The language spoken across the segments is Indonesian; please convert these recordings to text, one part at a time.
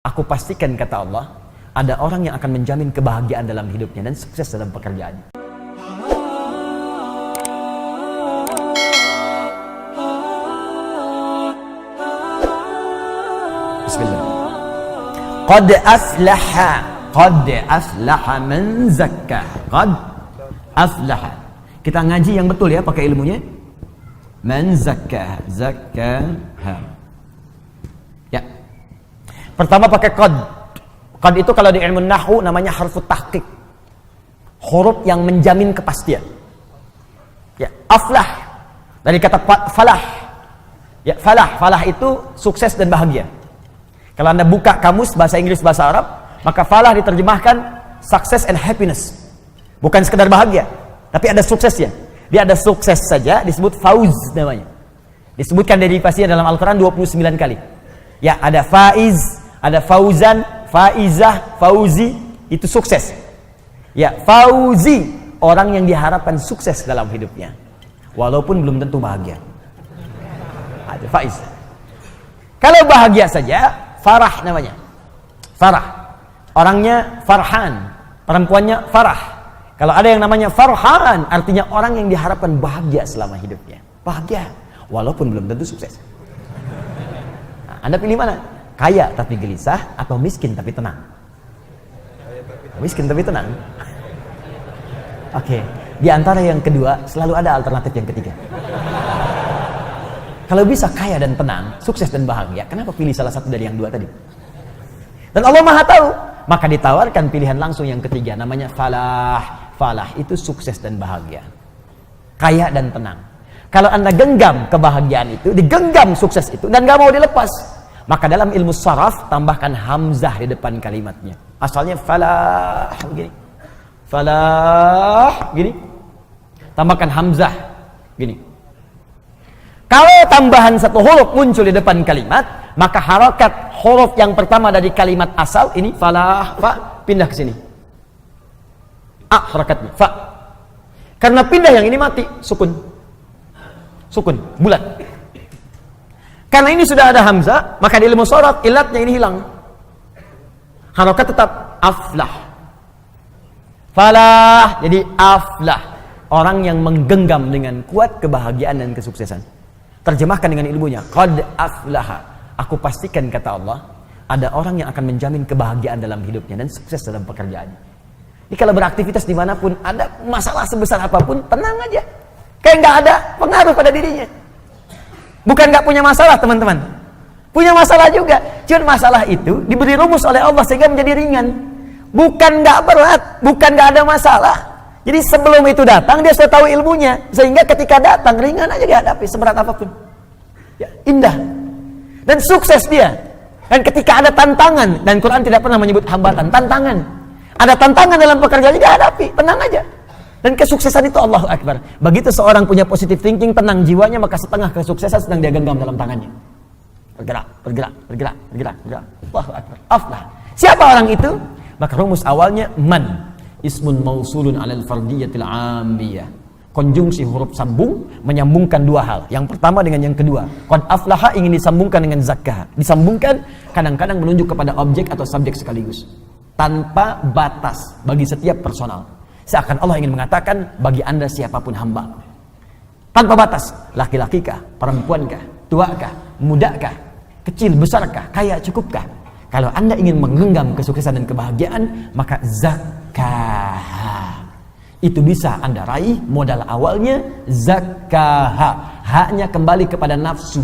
Aku pastikan, kata Allah, ada orang yang akan menjamin kebahagiaan dalam hidupnya dan sukses dalam pekerjaannya. Bismillah. Qad aflaha man zakka. Qad aflaha. Kita ngaji yang betul ya, pakai ilmunya. Man zakka, zakkaha. Ya. Pertama pakai qad. Qad itu kalau di ilmu nahwu namanya harfu tahqiq. Huruf yang menjamin kepastian. Ya, aflah dari kata falah. Ya, falah itu sukses dan bahagia. Kalau Anda buka kamus bahasa Inggris bahasa Arab, maka falah diterjemahkan success and happiness. Bukan sekedar bahagia, tapi ada suksesnya. Dia ada sukses saja disebut fauz namanya. Disebutkan derivasinya dalam Al-Qur'an 29 kali. Ya, ada faiz, ada fauzan, faizah, fauzi, itu sukses. Ya, fauzi, orang yang diharapkan sukses dalam hidupnya walaupun belum tentu bahagia. Ada faiz. Kalau bahagia saja, farah namanya. Farah. Orangnya farhan, perempuannya farah. Kalau ada yang namanya farhan, artinya orang yang diharapkan bahagia selama hidupnya. Bahagia walaupun belum tentu sukses. Nah, Anda pilih mana? Kaya tapi gelisah atau miskin tapi tenang? Miskin tapi tenang. Oke, di antara yang kedua selalu ada alternatif yang ketiga. Kalau bisa kaya dan tenang, sukses dan bahagia, kenapa pilih salah satu dari yang dua tadi? Dan Allah Maha tahu, maka ditawarkan pilihan langsung yang ketiga, namanya falah. Falah itu sukses dan bahagia, kaya dan tenang. Kalau Anda genggam kebahagiaan itu, digenggam sukses itu, dan gak mau dilepas, maka dalam ilmu saraf tambahkan hamzah di depan kalimatnya. Asalnya falah begini, falah gini, tambahkan hamzah gini. Kalau tambahan satu huruf muncul di depan kalimat, maka harokat huruf yang pertama dari kalimat asal ini falah, fa, pindah ke sini. Harakatnya fa. Karena pindah yang ini mati, sukun. Sukun, bulat. Karena ini sudah ada hamzah, maka di ilmu sharaf ilatnya ini hilang. Harakat tetap aflah. Falah jadi aflah. Orang yang menggenggam dengan kuat kebahagiaan dan kesuksesan. Terjemahkan dengan ilmunya, qad aflaha. Aku pastikan, kata Allah, ada orang yang akan menjamin kebahagiaan dalam hidupnya dan sukses dalam pekerjaannya. Jadi kalau beraktivitas dimanapun, ada masalah sebesar apapun, tenang aja. Kayak nggak ada pengaruh pada dirinya. Bukan nggak punya masalah, teman-teman. Punya masalah juga. Cuma masalah itu diberi rumus oleh Allah sehingga menjadi ringan. Bukan nggak berat, bukan nggak ada masalah. Jadi sebelum itu datang, dia sudah tahu ilmunya. Sehingga ketika datang, ringan aja dihadapi, seberat apapun. Ya, indah. Dan sukses dia. Dan ketika ada tantangan, dan Quran tidak pernah menyebut hambatan, tantangan. Ada tantangan dalam pekerjaan, dihadapi, tenang aja. Dan kesuksesan itu Allahu Akbar. Begitu seorang punya positive thinking, tenang jiwanya, maka setengah kesuksesan sedang dia genggam dalam tangannya. Bergerak, bergerak, bergerak, bergerak, bergerak. Allahu Akbar. Aflah. Siapa orang itu? Maka rumus awalnya man. Ismun mausulun alal fardiyatil amiyah. Konjungsi huruf sambung menyambungkan dua hal. Yang pertama dengan yang kedua. Qad aflaha ingin disambungkan dengan zakah. Disambungkan kadang-kadang menunjuk kepada objek atau subjek sekaligus. Tanpa batas bagi setiap personal. Seakan Allah ingin mengatakan bagi Anda siapapun hamba. Tanpa batas. Laki-laki kah? Perempuan kah? Tua kah? Muda kah? Kecil, besar kah? Kaya, cukup kah? Kalau Anda ingin menggenggam kesuksesan dan kebahagiaan, maka zakah. Itu bisa Anda raih, modal awalnya zakah. Haknya kembali kepada nafsu.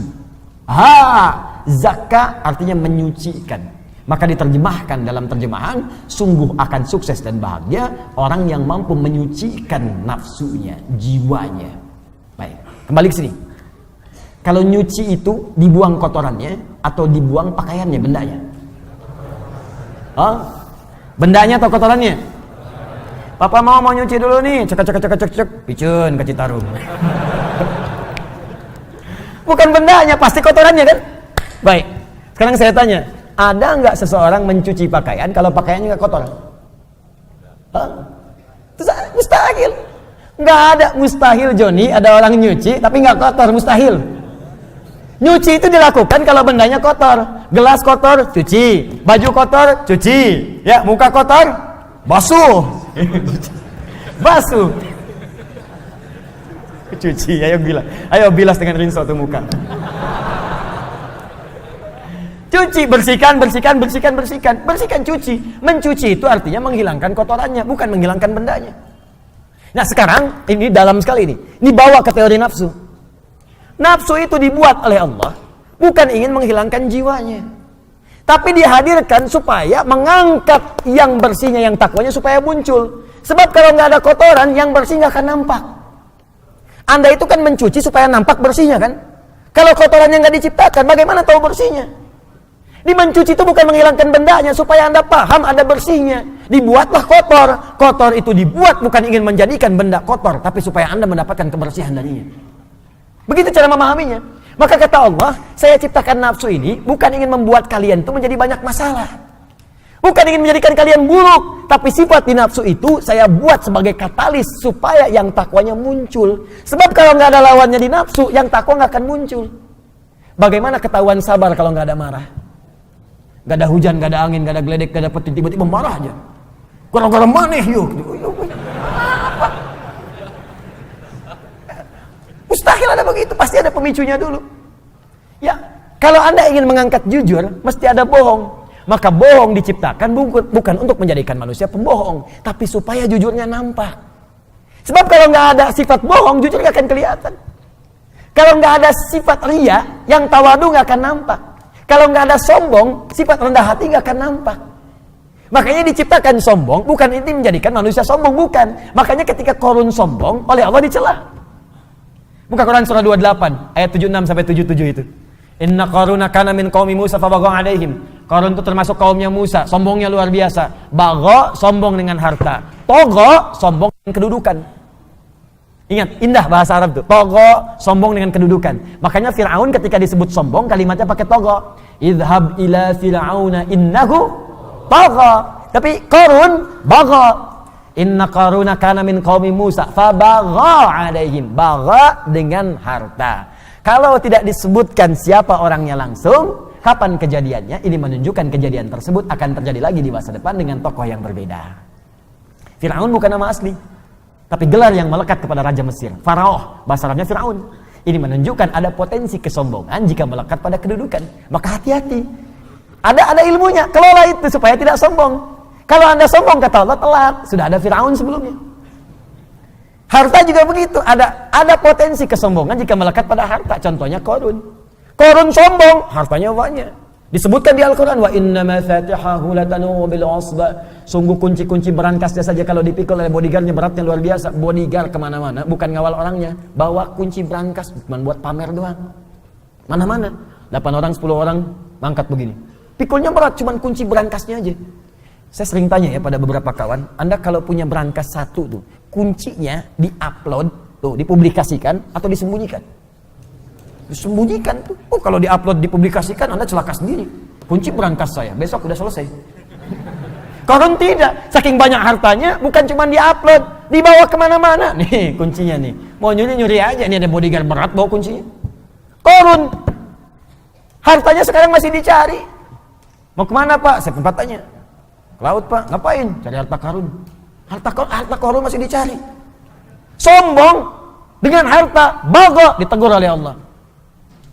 Zakah artinya menyucikan. Maka diterjemahkan dalam terjemahan, sungguh akan sukses dan bahagia orang yang mampu menyucikan nafsunya, jiwanya. Baik, kembali ke sini. Kalau nyuci itu dibuang kotorannya atau dibuang pakaiannya, bendanya? Bendanya atau kotorannya? Papa mau nyuci dulu nih, cek, picun ke Citarum. Bukan bendanya, pasti kotorannya kan? Baik, sekarang saya tanya, ada nggak seseorang mencuci pakaian kalau pakaiannya nggak kotor? Mustahil. Nggak ada, mustahil Joni ada orang nyuci tapi nggak kotor, mustahil. Nyuci itu dilakukan kalau bendanya kotor. Gelas kotor, cuci. Baju kotor, cuci. Ya, muka kotor, basuh. Basuh. Cuci, ayo bilas dengan rinso tuh muka. Cuci, bersihkan, cuci. Mencuci itu artinya menghilangkan kotorannya, bukan menghilangkan bendanya. Nah sekarang, ini dalam sekali ini. Ini bawa ke teori nafsu. Nafsu itu dibuat oleh Allah, bukan ingin menghilangkan jiwanya. Tapi dihadirkan supaya mengangkat yang bersihnya, yang takwanya supaya muncul. Sebab kalau nggak ada kotoran, yang bersih nggak akan nampak. Anda itu kan mencuci supaya nampak bersihnya kan? Kalau kotorannya nggak diciptakan, bagaimana tahu bersihnya? Di mencuci itu bukan menghilangkan bendanya, supaya Anda paham ada bersihnya. Dibuatlah kotor. Kotor itu dibuat bukan ingin menjadikan benda kotor, tapi supaya Anda mendapatkan kebersihan darinya. Begitu cara memahaminya. Maka kata Allah, saya ciptakan nafsu ini bukan ingin membuat kalian itu menjadi banyak masalah. Bukan ingin menjadikan kalian buruk, tapi sifat di nafsu itu saya buat sebagai katalis supaya yang takwanya muncul. Sebab kalau nggak ada lawannya di nafsu, yang takwa nggak akan muncul. Bagaimana ketahuan sabar kalau nggak ada marah? Nggak ada hujan, nggak ada angin, nggak ada geledek, nggak ada petir, tiba-tiba marah aja. Gara-gara maneh yuk. Mustahil ada begitu, pasti ada pemicunya dulu. Ya, kalau Anda ingin mengangkat jujur, mesti ada bohong. Maka bohong diciptakan bukan untuk menjadikan manusia pembohong, tapi supaya jujurnya nampak. Sebab kalau nggak ada sifat bohong, jujur nggak akan kelihatan. Kalau nggak ada sifat ria, yang tawadu nggak akan nampak. Kalau nggak ada sombong, sifat rendah hati nggak akan nampak. Makanya diciptakan sombong, bukan ini menjadikan manusia sombong, bukan. Makanya ketika Qarun sombong, oleh Allah dicela. Buka Quran surah 28 ayat 76 sampai 77 itu. Inna Qaruna kana min qaumi Musa fabagha alaihim. Qarun itu termasuk kaumnya Musa, sombongnya luar biasa. Bagha, sombong dengan harta. Togha, sombong dengan kedudukan. Ingat, indah bahasa Arab tuh. Togha, sombong dengan kedudukan. Makanya Fir'aun ketika disebut sombong, kalimatnya pakai togha. Idhab ila fir'auna innahu togha. Tapi Qarun, bagha. Inna Qaruna kana min qaumi Musa fabagha alaihim. Bagha dengan harta. Kalau tidak disebutkan siapa orangnya langsung, kapan kejadiannya, ini menunjukkan kejadian tersebut akan terjadi lagi di masa depan dengan tokoh yang berbeda. Fir'aun bukan nama asli, tapi gelar yang melekat kepada Raja Mesir. Faraoh, bahasa Arabnya Fir'aun. Ini menunjukkan ada potensi kesombongan jika melekat pada kedudukan. Maka hati-hati. Ada ilmunya, kelola itu supaya tidak sombong. Kalau Anda sombong, kata Allah, telat. Sudah ada Fir'aun sebelumnya. Harta juga begitu, ada potensi kesombongan jika melekat pada harta. Contohnya Qarun. Qarun sombong, hartanya banyak. Disebutkan di Al-Quran, wa inna mafatihahu latanu bil usba. Sungguh kunci-kunci berangkasnya saja kalau dipikul oleh bodyguardnya beratnya luar biasa. Bodyguard kemana-mana, bukan ngawal orangnya, bawa kunci berangkas, bukan buat pamer doang. Mana-mana, 8 orang, 10 orang mangkat begini. Pikulnya berat, cuman kunci berangkasnya aja. Saya sering tanya ya pada beberapa kawan, Anda kalau punya berangkas satu tuh, kuncinya di-upload, tuh dipublikasikan atau disembunyikan? Disembunyikan tuh. Oh, kalau di-upload dipublikasikan, Anda celaka sendiri. Kunci berangkas saya, besok udah selesai. Qarun tidak, saking banyak hartanya, bukan cuma di-upload, dibawa kemana-mana. Nih kuncinya nih, mau nyuri aja, nih ada bodyguard berat bawa kuncinya. Qarun, hartanya sekarang masih dicari. Mau kemana Pak? Saya tempat tanya. Ke laut Pak, ngapain? Cari harta karun. Harta karun masih dicari. Sombong dengan harta, bagha, ditegur oleh Allah.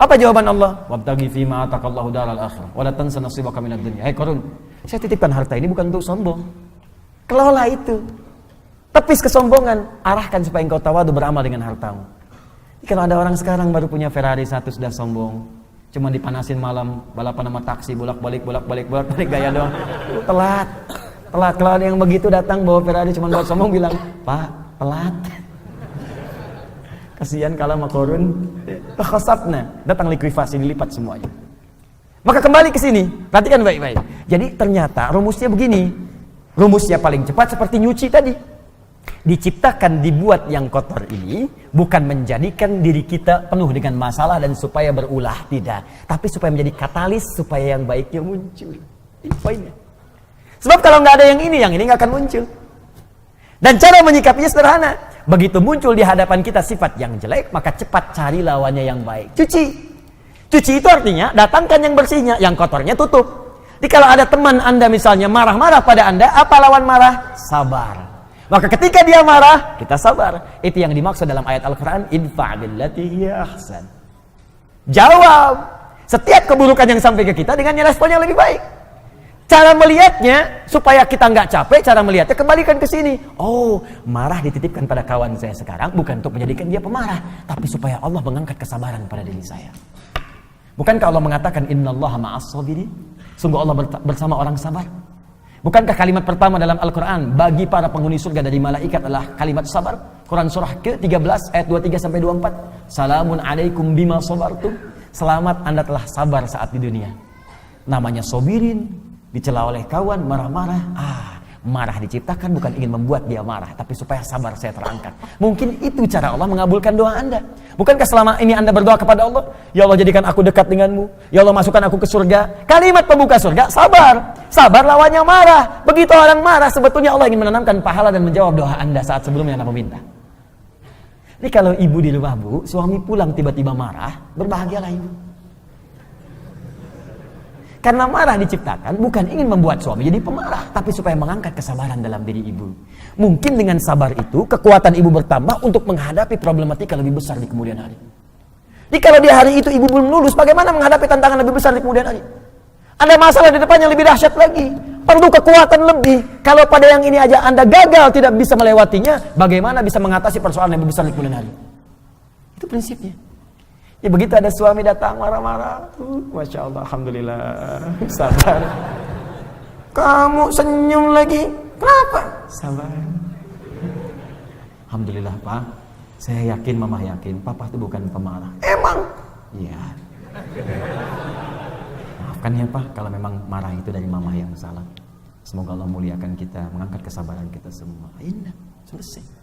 Apa jawaban Allah? Wabtaghi fima ataqallahu daral akhirah wa la tansa nasibaka minad dunya. Hai Qarun, saya titipkan harta ini bukan untuk sombong. Kelola itu. Tepis kesombongan, arahkan supaya engkau tawadu beramal dengan hartamu. Kalau ada orang sekarang baru punya Ferrari 1 sudah sombong. Cuma dipanasin malam, balapan sama taksi, bolak-balik gaya doang. Telat. Kalau ada yang begitu datang bawa Ferrari cuma buat sombong, bilang, Pak, telat. Kasihan kalau sama Qarun, khasabna, datang likuifasi, dilipat semuanya. Maka kembali ke sini, perhatikan baik-baik. Jadi ternyata rumusnya begini. Rumusnya paling cepat seperti nyuci tadi. Diciptakan, dibuat yang kotor ini bukan menjadikan diri kita penuh dengan masalah dan supaya berulah, tidak, tapi supaya menjadi katalis supaya yang baiknya muncul. Ini poinnya. Sebab kalau nggak ada yang ini nggak akan muncul. Dan cara menyikapinya sederhana. Begitu muncul di hadapan kita sifat yang jelek, maka cepat cari lawannya yang baik. Cuci itu artinya datangkan yang bersihnya, yang kotornya tutup. Jadi kalau ada teman Anda misalnya marah-marah pada Anda, apa lawan marah? Sabar. Maka ketika dia marah, kita sabar. Itu yang dimaksud dalam ayat Al-Quran, idfa' billati hiya ahsan. Jawab setiap keburukan yang sampai ke kita dengan respon yang lebih baik. Cara melihatnya, supaya kita nggak capek, cara melihatnya kembalikan ke sini. Oh, marah dititipkan pada kawan saya sekarang, bukan untuk menjadikan dia pemarah, tapi supaya Allah mengangkat kesabaran pada diri saya. Bukankah Allah mengatakan innallaha ma'as sabirin? Sungguh Allah bersama orang sabar. Bukankah kalimat pertama dalam Al-Quran bagi para penghuni surga dari malaikat adalah kalimat sabar? Quran surah ke-13 ayat 23 sampai 24. Salamun alaikum bima sabartum. Selamat Anda telah sabar saat di dunia. Namanya sabirin, dicela oleh kawan, marah-marah. Marah diciptakan bukan ingin membuat dia marah, tapi supaya sabar saya terangkat. Mungkin itu cara Allah mengabulkan doa Anda. Bukankah selama ini Anda berdoa kepada Allah, ya Allah jadikan aku dekat denganmu, ya Allah masukkan aku ke surga. Kalimat pembuka surga, sabar. Sabar lawannya marah. Begitu orang marah, sebetulnya Allah ingin menanamkan pahala dan menjawab doa Anda saat sebelumnya Anda meminta. Jadi kalau ibu di rumah bu, suami pulang tiba-tiba marah, berbahagialah ibu. Karena marah diciptakan bukan ingin membuat suami jadi pemarah, tapi supaya mengangkat kesabaran dalam diri ibu. Mungkin dengan sabar itu, kekuatan ibu bertambah untuk menghadapi problematika lebih besar di kemudian hari. Jadi kalau di hari itu ibu belum lulus, bagaimana menghadapi tantangan lebih besar di kemudian hari? Ada masalah di depan yang lebih dahsyat lagi, perlu kekuatan lebih. Kalau pada yang ini aja Anda gagal tidak bisa melewatinya, bagaimana bisa mengatasi persoalan yang lebih besar di kemudian hari? Itu prinsipnya. Ya begitu ada suami datang marah-marah, Masya Allah, Alhamdulillah, sabar. Kamu senyum lagi, kenapa? Sabar. Alhamdulillah Pak, saya yakin, Mama yakin, Papa itu bukan pemarah. Emang? Iya. Maafkan ya Pak, kalau memang marah itu dari Mama yang salah. Semoga Allah muliakan kita, mengangkat kesabaran kita semua. Indah, selesai.